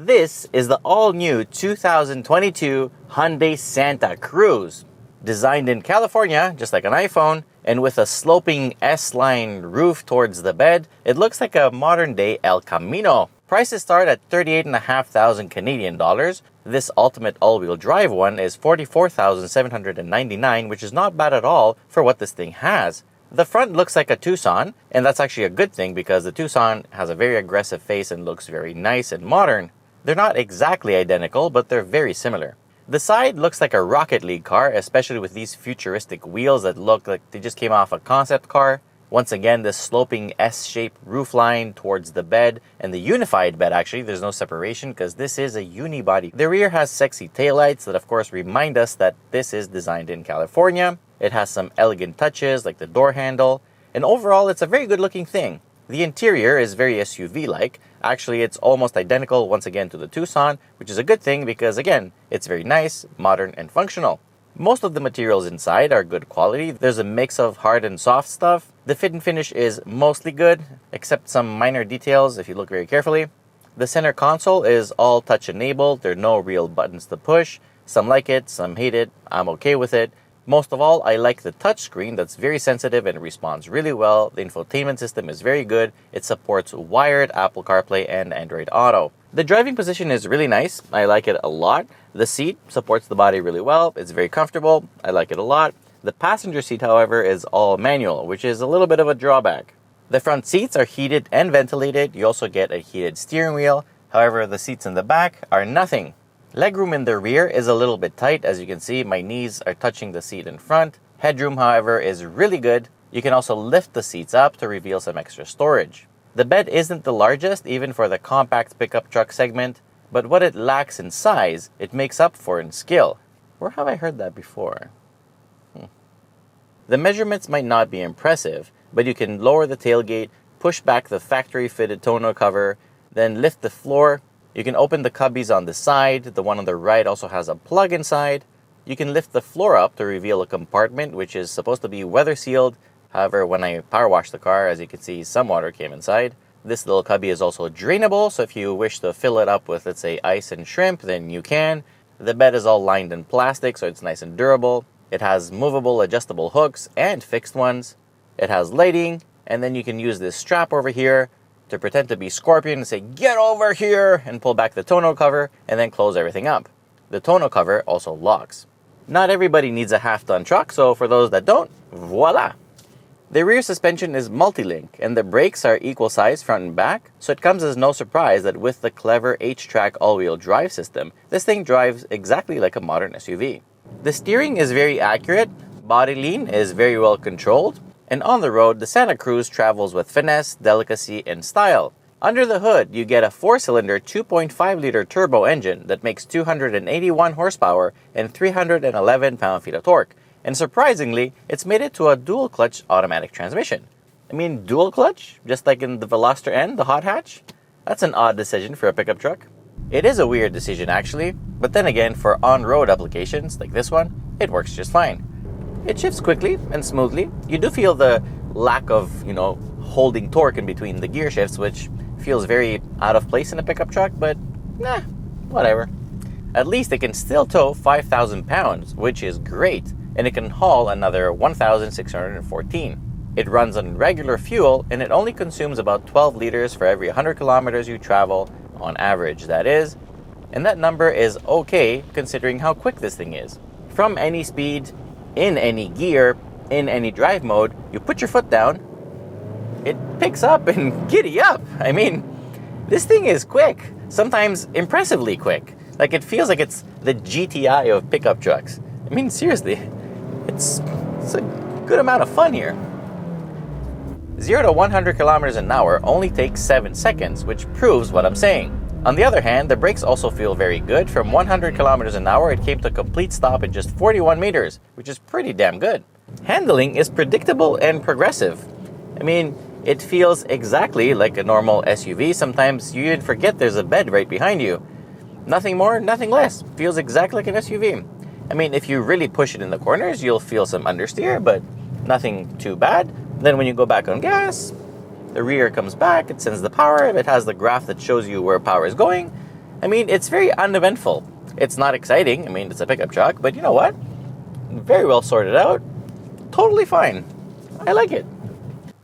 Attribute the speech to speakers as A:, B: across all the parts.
A: This is the all-new 2022 Hyundai Santa Cruz. Designed in California, just like an iPhone, and with a sloping S-line roof towards the bed, it looks like a modern-day El Camino. Prices start at 38,500 Canadian dollars. This ultimate all-wheel drive one is 44,799, which is not bad at all for what this thing has. The front looks like a Tucson, and that's actually a good thing because the Tucson has a very aggressive face and looks very nice and modern. They're not exactly identical, but they're very similar. The side looks like a Rocket League car, especially with these futuristic wheels that look like they just came off a concept car. Once again, this sloping S-shaped roofline towards the bed, and the unified bed actually, there's no separation because this is a unibody. The rear has sexy taillights that of course remind us that this is designed in California. It has some elegant touches like the door handle, and overall it's a very good looking thing. The interior is very SUV-like. Actually, it's almost identical once again to the Tucson, which is a good thing because again, it's very nice, modern, and functional. Most of the materials inside are good quality. There's a mix of hard and soft stuff. The fit and finish is mostly good, except some minor details if you look very carefully. The center console is all touch enabled. There are no real buttons to push. Some like it, some hate it. I'm okay with it. Most of all, I like the touchscreen that's very sensitive and responds really well. The infotainment system is very good. It supports wired Apple CarPlay and Android Auto. The driving position is really nice. I like it a lot. The seat supports the body really well. It's very comfortable. I like it a lot. The passenger seat, however, is all manual, which is a little bit of a drawback. The front seats are heated and ventilated. You also get a heated steering wheel. However, the seats in the back are nothing. Legroom in the rear is a little bit tight. As you can see, my knees are touching the seat in front. Headroom, however, is really good. You can also lift the seats up to reveal some extra storage. The bed isn't the largest, even for the compact pickup truck segment, but what it lacks in size, it makes up for in skill. Where have I heard that before? The measurements might not be impressive, but you can lower the tailgate, push back the factory-fitted tonneau cover, then lift the floor. You can open the cubbies on the side. The one on the right also has a plug inside. You can lift the floor up to reveal a compartment which is supposed to be weather sealed. However, when I power washed the car, as you can see, some water came inside. This little cubby is also drainable, so if you wish to fill it up with, let's say, ice and shrimp, then you can. The bed is all lined in plastic, so it's nice and durable. It has movable adjustable hooks and fixed ones. It has lighting, and then you can use this strap over here to pretend to be Scorpion and say, "Get over here," and pull back the tonneau cover and then close everything up. The tonneau cover also locks. Not everybody needs a half-ton truck, so for those that don't, voila! The rear suspension is multi-link, and the brakes are equal size front and back, so it comes as no surprise that with the clever H-Track all-wheel drive system, this thing drives exactly like a modern SUV. The steering is very accurate, body lean is very well controlled, and on the road, the Santa Cruz travels with finesse, delicacy, and style. Under the hood, you get a 4-cylinder 2.5-liter turbo engine that makes 281 horsepower and 311 pound-feet of torque. And surprisingly, it's made it to a dual-clutch automatic transmission. I mean, dual-clutch? Just like in the Veloster N, the hot hatch? That's an odd decision for a pickup truck. It is a weird decision, actually. But then again, for on-road applications like this one, it works just fine. It shifts quickly and smoothly. You do feel the lack of, holding torque in between the gear shifts, which feels very out of place in a pickup truck, but whatever. At least it can still tow 5,000 pounds, which is great, and it can haul another 1,614. It runs on regular fuel, and it only consumes about 12 liters for every 100 kilometers you travel, on average that is, and that number is okay considering how quick this thing is. From any speed, in any gear, in any drive mode, you put your foot down, it picks up and giddy up. I mean, this thing is quick, sometimes impressively quick. Like it feels like it's the GTI of pickup trucks. I mean, seriously, it's a good amount of fun here. 0 to 100 kilometers an hour only takes 7 seconds, which proves what I'm saying. On the other hand, the brakes also feel very good. From 100 kilometers an hour, it came to a complete stop in just 41 meters, which is pretty damn good. Handling is predictable and progressive. I mean, it feels exactly like a normal SUV. Sometimes you even forget there's a bed right behind you. Nothing more, nothing less. Feels exactly like an SUV. I mean, if you really push it in the corners, you'll feel some understeer, but nothing too bad. Then when you go back on gas, the rear comes back, it sends the power, it has the graph that shows you where power is going, I mean, it's very uneventful. It's not exciting. I mean, it's a pickup truck, but you know what? Very well sorted out. Totally fine. I like it.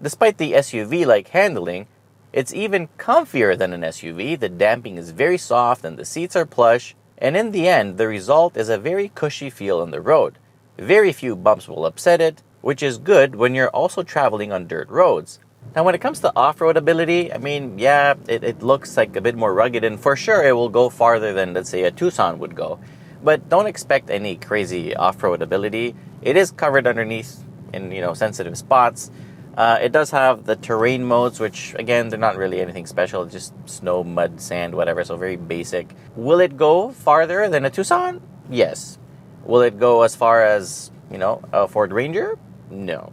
A: Despite the SUV-like handling, it's even comfier than an SUV. The damping is very soft and the seats are plush. And in the end, the result is a very cushy feel on the road. Very few bumps will upset it, which is good when you're also traveling on dirt roads. Now, when it comes to off-road ability, I mean, yeah, it looks like a bit more rugged, and for sure it will go farther than, let's say, a Tucson would go. But don't expect any crazy off-road ability. It is covered underneath in, sensitive spots. It does have the terrain modes, which, again, they're not really anything special. Just snow, mud, sand, whatever, so very basic. Will it go farther than a Tucson? Yes. Will it go as far as, a Ford Ranger? No.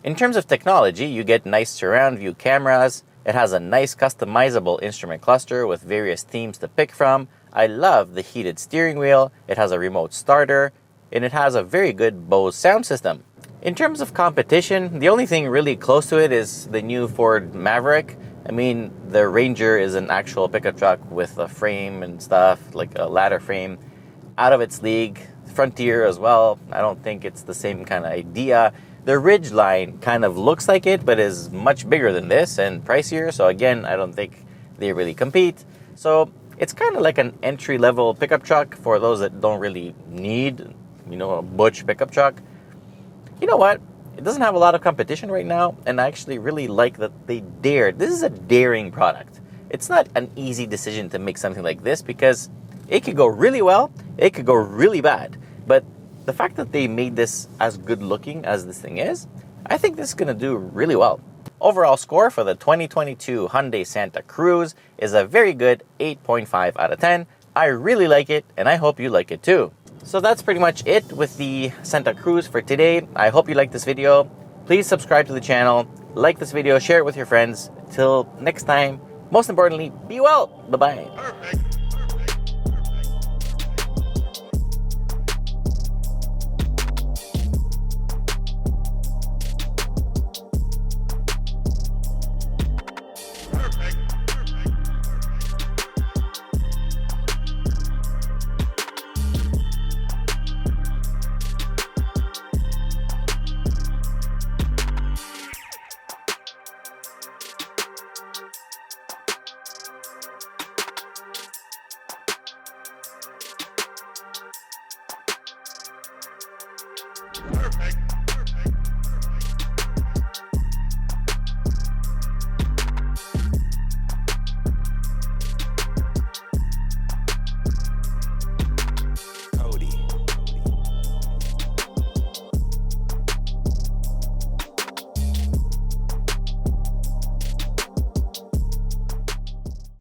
A: In terms of technology, you get nice surround view cameras. It has a nice customizable instrument cluster with various themes to pick from. I love the heated steering wheel. It has a remote starter, and it has a very good Bose sound system. In terms of competition, the only thing really close to it is the new Ford Maverick. I mean, the Ranger is an actual pickup truck with a frame and stuff, like a ladder frame, out of its league. Frontier as well. I don't think it's the same kind of idea. The Ridgeline kind of looks like it, but is much bigger than this and pricier. So again, I don't think they really compete. So it's kind of like an entry-level pickup truck for those that don't really need, a butch pickup truck. You know what? It doesn't have a lot of competition right now, and I actually really like that they dared. This is a daring product. It's not an easy decision to make something like this because it could go really well, it could go really bad. But the fact that they made this as good looking as this thing is, I think this is going to do really well. Overall score for the 2022 Hyundai Santa Cruz is a very good 8.5 out of 10. I really like it, and I hope you like it too. So that's pretty much it with the Santa Cruz for today. I hope you liked this video. Please subscribe to the channel, like this video, share it with your friends. Till next time, most importantly, be well. Bye-bye.